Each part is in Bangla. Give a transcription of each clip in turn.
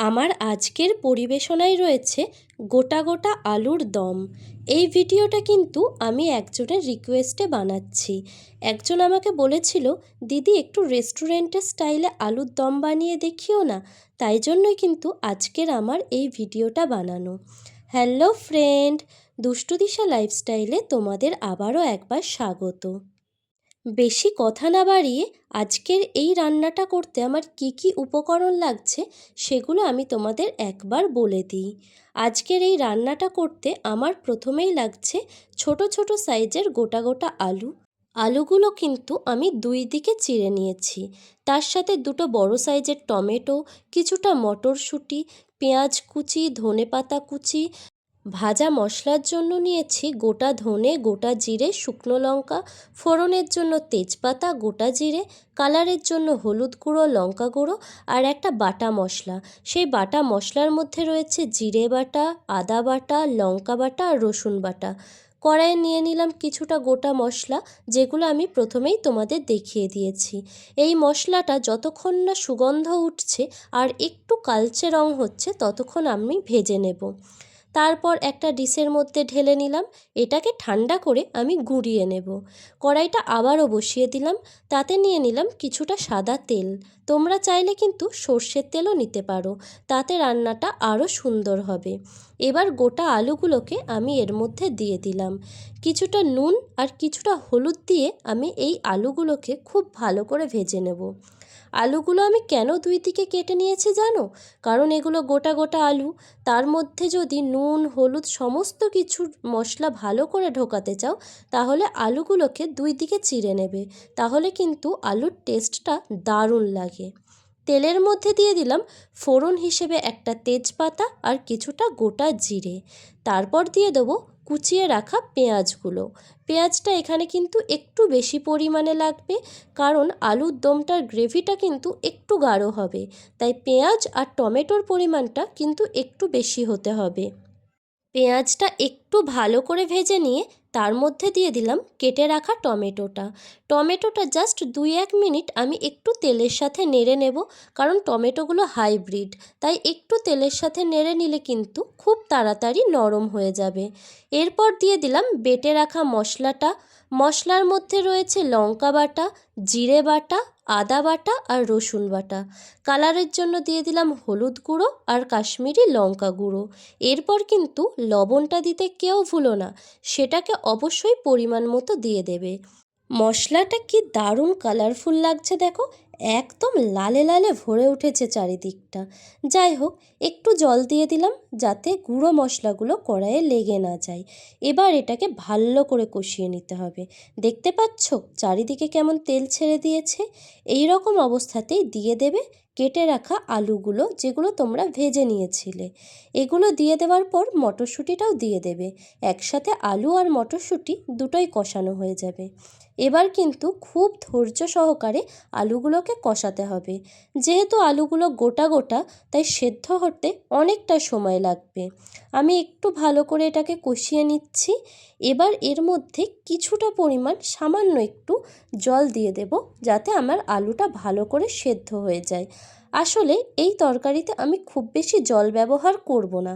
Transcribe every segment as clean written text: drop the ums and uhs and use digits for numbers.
আমার আজকের পরিবেশনায় রয়েছে গোটা গোটা আলুর দম। এই ভিডিওটা কিন্তু আমি একজনের রিকোয়েস্টে বানাচ্ছি। একজন আমাকে বলেছিল, দিদি একটু রেস্টুরেন্টের স্টাইলে আলুর দম বানিয়ে দেখিও না। তাই জন্যই কিন্তু আজকের আমার এই ভিডিওটা বানানো। হ্যালো ফ্রেন্ড, দুষ্টু দিশা লাইফস্টাইলে তোমাদের আবারও একবার স্বাগত। বেশি কথা না বাড়িয়ে আজকের এই রান্নাটা করতে আমার কি কি উপকরণ লাগছে সেগুলো আমি তোমাদের একবার বলে দিই। আজকের এই রান্নাটা করতে আমার প্রথমেই লাগছে ছোট ছোট সাইজের গোটা গোটা আলু। আলুগুলো কিন্তু আমি দুই দিকে চিড়ে নিয়েছি। তার সাথে দুটো বড় সাইজের টমেটো, কিছুটা মটরশুঁটি, পেঁয়াজ কুচি, ধনেপাতা কুচি। ভাজা মশলার জন্য নিয়েছি গোটা ধনে, গোটা জিরে, শুকনো লঙ্কা, ফোড়নের জন্য তেজপাতা, গোটা জিরে, কালারের জন্য হলুদ গুঁড়ো, লঙ্কা গুঁড়ো আর একটা বাটা মশলা। সেই বাটা মশলার মধ্যে রয়েছে জিরে বাটা, আদা বাটা, লঙ্কা বাটা আর রসুন বাটা। কড়াইয়ে নিয়ে নিলাম কিছুটা গোটা মশলা, যেগুলো আমি প্রথমেই তোমাদের দেখিয়ে দিয়েছি। এই মশলাটা যতক্ষণ না সুগন্ধ উঠছে আর একটু কালচে রং হচ্ছে ততক্ষণ আমি ভেজে নেব। তারপর একটা ডিশের মধ্যে ঢেলে নিলাম। এটাকে ঠান্ডা করে আমি গুঁড়িয়ে নেব। কড়াইটা আবারও বসিয়ে দিলাম। তাতে নিয়ে নিলাম কিছুটা সাদা তেল। তোমরা চাইলে কিন্তু সর্ষের তেলও নিতে পারো, তাতে রান্নাটা আরও সুন্দর হবে। এবার গোটা আলুগুলোকে আমি এর মধ্যে দিয়ে দিলাম। কিছুটা নুন আর কিছুটা হলুদ দিয়ে আমি এই আলুগুলোকে খুব ভালো করে ভেজে নেব। আলুগুলো আমি কেন দুই দিকে কেটে নিয়েছি জানো? কারণ এগুলো গোটা গোটা আলু, তার মধ্যে যদি নুন হলুদ সমস্ত কিছু মশলা ভালো করে ঢোকাতে চাও তাহলে আলুগুলোকে দুই দিকে চিড়ে নেবে, তাহলে কিন্তু আলুর টেস্টটা দারুণ লাগে। তেলের মধ্যে দিয়ে দিলাম ফোড়ন হিসেবে একটা তেজপাতা আর কিছুটা গোটা জিরে। তারপর দিয়ে দেবো কুচিয়ে রাখা পেঁয়াজগুলো। পেঁয়াজটা এখানে কিন্তু একটু বেশি পরিমাণে লাগবে, কারণ আলুর দমটার গ্রেভিটা কিন্তু একটু গাঢ় হবে, তাই পেঁয়াজ আর টমেটোর পরিমাণটা কিন্তু একটু বেশি হতে হবে। পেঁয়াজটা একটু ভালো করে ভেজে নিয়ে তার মধ্যে দিয়ে দিলাম কেটে রাখা টমেটোটা। টমেটোটা জাস্ট 2-1 মিনিট আমি একটু তেলের সাথে নেড়ে নেব, কারণ টমেটোগুলো হাইব্রিড, তাই একটু তেলের সাথে নেড়ে নিলে কিন্তু খুব তাড়াতাড়ি নরম হয়ে যাবে। এরপর দিয়ে দিলাম বেটে রাখা মশলাটা। মশলার মধ্যে রয়েছে লঙ্কা বাটা, জিরে বাটা, আদা বাটা আর রসুন বাটা। কালারের জন্য দিয়ে দিলাম হলুদ গুঁড়ো আর কাশ্মীরি লঙ্কা গুঁড়ো। এরপর কিন্তু লবণটা দিতে কেউ ভুলো না, সেটাকে অবশ্যই পরিমাণ মতো দিয়ে দেবে। মশলাটা কি দারুণ কালারফুল লাগছে দেখো, একদম লালে লালে ভরে উঠেছে চারিদিকটা। যাই হোক, একটু জল দিয়ে দিলাম যাতে গুঁড়ো মশলাগুলো কড়াইয়ে লেগে না যায়। এবার এটাকে ভালো করে কষিয়ে নিতে হবে। দেখতে পাচ্ছ চারিদিকে কেমন তেল ছেড়ে দিয়েছে? এই রকম অবস্থাতেই দিয়ে দেবে কেটে রাখা আলুগুলো, যেগুলো তোমরা ভেজে নিয়েছিলে। এগুলো দিয়ে দেওয়ার পর মটরশুঁটিটাও দিয়ে দেবে। একসাথে আলু আর মটরশুঁটি দুটোই কষানো হয়ে যাবে। এবার কিন্তু খুব ধৈর্য সহকারে আলুগুলোকে কষাতে হবে। যেহেতু আলুগুলো গোটা গোটা, তাই সেদ্ধ হতে অনেকটা সময় লাগবে। আমি একটু ভালো করে এটাকে কষিয়ে নিচ্ছি। এবার এর মধ্যে কিছুটা পরিমাণ সামান্য একটু জল দিয়ে দেব, যাতে আমার আলুটা ভালো করে সেদ্ধ হয়ে যায়। আসলে এই তরকারিতে আমি খুব বেশি জল ব্যবহার করব না,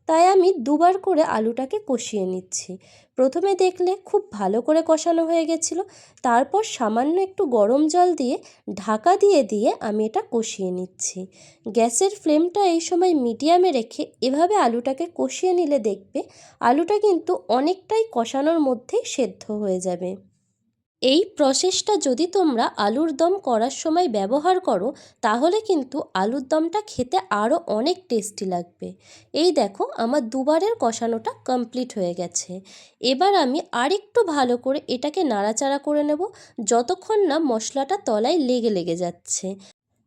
তাই আমি দুবার করে আলুটাকে কষিয়ে নিচ্ছি। প্রথমে দেখলে খুব ভালো করে কষানো হয়ে গেছিলো, তারপর সামান্য একটু গরম জল দিয়ে ঢাকা দিয়ে দিয়ে আমি এটা কষিয়ে নিচ্ছি। গ্যাসের ফ্লেমটা এই সময় মিডিয়ামে রেখে এভাবে আলুটাকে কষিয়ে নিলে দেখবে আলুটা কিন্তু অনেকটাই কষানোর মধ্যেই সেদ্ধ হয়ে যাবে। এই প্রসেসটা যদি তোমরা আলুর দম করার সময় ব্যবহার করো তাহলে কিন্তু আলুর দমটা খেতে আরও অনেক টেস্টি লাগবে। এই দেখো আমার দুবারের কষানোটা কমপ্লিট হয়ে গেছে। এবার আমি আরেকটু ভালো করে এটাকে নাড়াচাড়া করে নেব, যতক্ষণ না মশলাটা তলায় লেগে লেগে যাচ্ছে।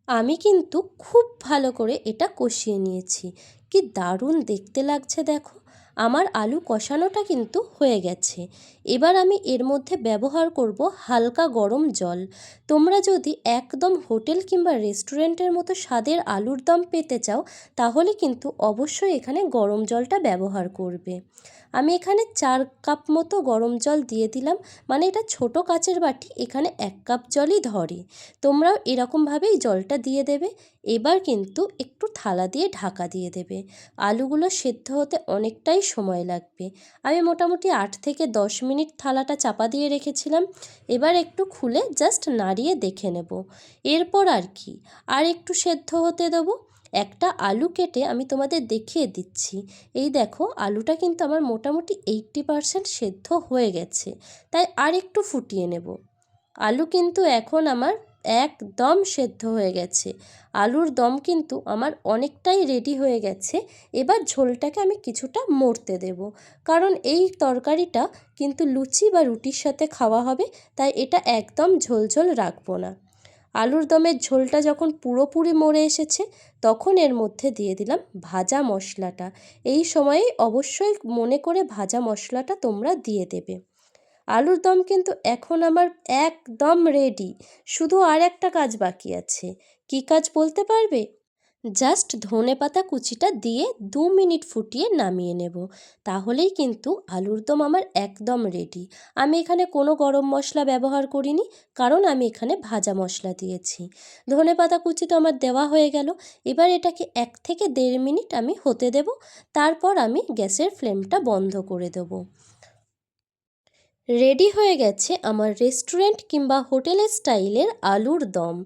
আমি কিন্তু খুব ভালো করে এটা কষিয়ে নিয়েছি। কি দারুণ দেখতে লাগছে দেখো। আমার আলু কষানোটা কিন্তু হয়ে গেছে। এবার আমি এর মধ্যে ব্যবহার করব হালকা গরম জল। তোমরা যদি একদম হোটেল কিংবা রেস্টুরেন্টের মতো স্বাদের আলুর দম পেতে চাও তাহলে কিন্তু অবশ্যই এখানে গরম জলটা ব্যবহার করবে। আমি এখানে 4 কাপ মতো গরম জল দিয়ে দিলাম, মানে এটা ছোট কাচের বাটি, এখানে 1 কাপ জলই ধরে। তোমরাও এরকমভাবেই জলটা দিয়ে দেবে। এবার কিন্তু একটু থালা দিয়ে ঢাকা দিয়ে দেবে। আলুগুলো সেদ্ধ হতে অনেকটাই সময় লাগবে। আমি মোটামুটি 8 থেকে 10 মিনিট থালাটা চাপা দিয়ে রেখেছিলাম। এবার একটু খুলে জাস্ট নাড়িয়ে দেখে নেব। এরপর আর কি, আর একটু সেদ্ধ হতে দেবো। একটা আলু কেটে আমি তোমাদের দেখিয়ে দিচ্ছি। এই দেখো, আলুটা কিন্তু আমার মোটামুটি 80% সেদ্ধ হয়ে গেছে, তাই আর একটু ফুটিয়ে নেব। আলু কিন্তু এখন আমার একদম সেদ্ধ হয়ে গেছে। আলুর দম কিন্তু আমার অনেকটাই রেডি হয়ে গেছে। এবার ঝোলটাকে আমি কিছুটা মরতে দেব, কারণ এই তরকারিটা কিন্তু লুচি বা রুটির সাথে খাওয়া হবে, তাই এটা একদম ঝোলঝোল রাখবো না। আলুর দমের ঝোলটা যখন পুরোপুরি মরে এসেছে, তখন এর মধ্যে দিয়ে দিলাম ভাজা মশলাটা। এই সময়ে অবশ্যই মনে করে ভাজা মশলাটা তোমরা দিয়ে দেবে। আলুর দম কিন্তু এখন আমার একদম রেডি। শুধু আর একটা কাজ বাকি আছে। কী কাজ বলতে পারবে? জাস্ট ধনেপাতা কুচিটা দিয়ে 2 মিনিট ফুটিয়ে নামিয়ে নেব। তাহলেই কিন্তু আলুর দম আমার একদম রেডি। আমি এখানে কোনো গরম মশলা ব্যবহার করিনি, কারণ আমি এখানে ভাজা মশলা দিয়েছি। ধনেপাতা কুচি তো আমার দেওয়া হয়ে গেল। এবার এটাকে 1 থেকে 1.5 মিনিট আমি হতে দেব। তারপর আমি গ্যাসের ফ্লেমটা বন্ধ করে দেবো। রেডি হয়ে গেছে আমার রেস্টুরেন্ট কিংবা হোটেলের স্টাইলের আলুর দম।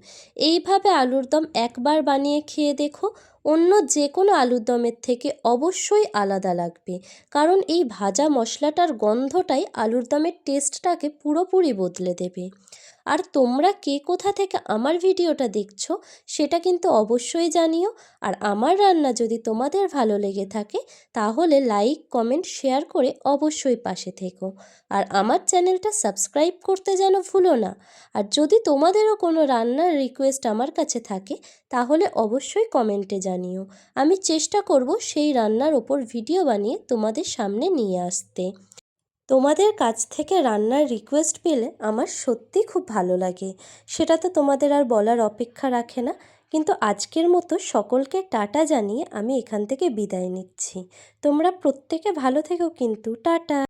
এইভাবে আলুর দম একবার বানিয়ে খেয়ে দেখো, অন্য যে কোনো আলুর দমের থেকে অবশ্যই আলাদা লাগবে, কারণ এই ভাজা মশলাটার গন্ধটাই আলুর দমের টেস্টটাকে পুরোপুরি বদলে দেবে। আর তোমরা কে কোথা থেকে আমার ভিডিওটা দেখছো সেটা কিন্তু অবশ্যই জানিও। আর আমার রান্না যদি তোমাদের ভালো লেগে থাকে, তাহলে লাইক, কমেন্ট, শেয়ার করে অবশ্যই পাশে থেকো। আর আমার চ্যানেলটা সাবস্ক্রাইব করতে যেন ভুলো না। আর যদি তোমাদেরও কোনো রান্নার রিকোয়েস্ট আমার কাছে থাকে, তাহলে অবশ্যই কমেন্টে জানিও। আমি চেষ্টা করব সেই রান্নার ওপর ভিডিও বানিয়ে তোমাদের সামনে নিয়ে আসতে। তোমাদের কাছ থেকে রান্নার রিকোয়েস্ট পেলে আমার সত্যি খুব ভালো লাগে। সেটা তো তোমাদের আর বলার অপেক্ষা রাখে না। কিন্তু আজকের মতো সকলকে টাটা জানিয়ে আমি এখান থেকে বিদায় নিচ্ছি। তোমরা প্রত্যেকে ভালো থেকো কিন্তু। টাটা।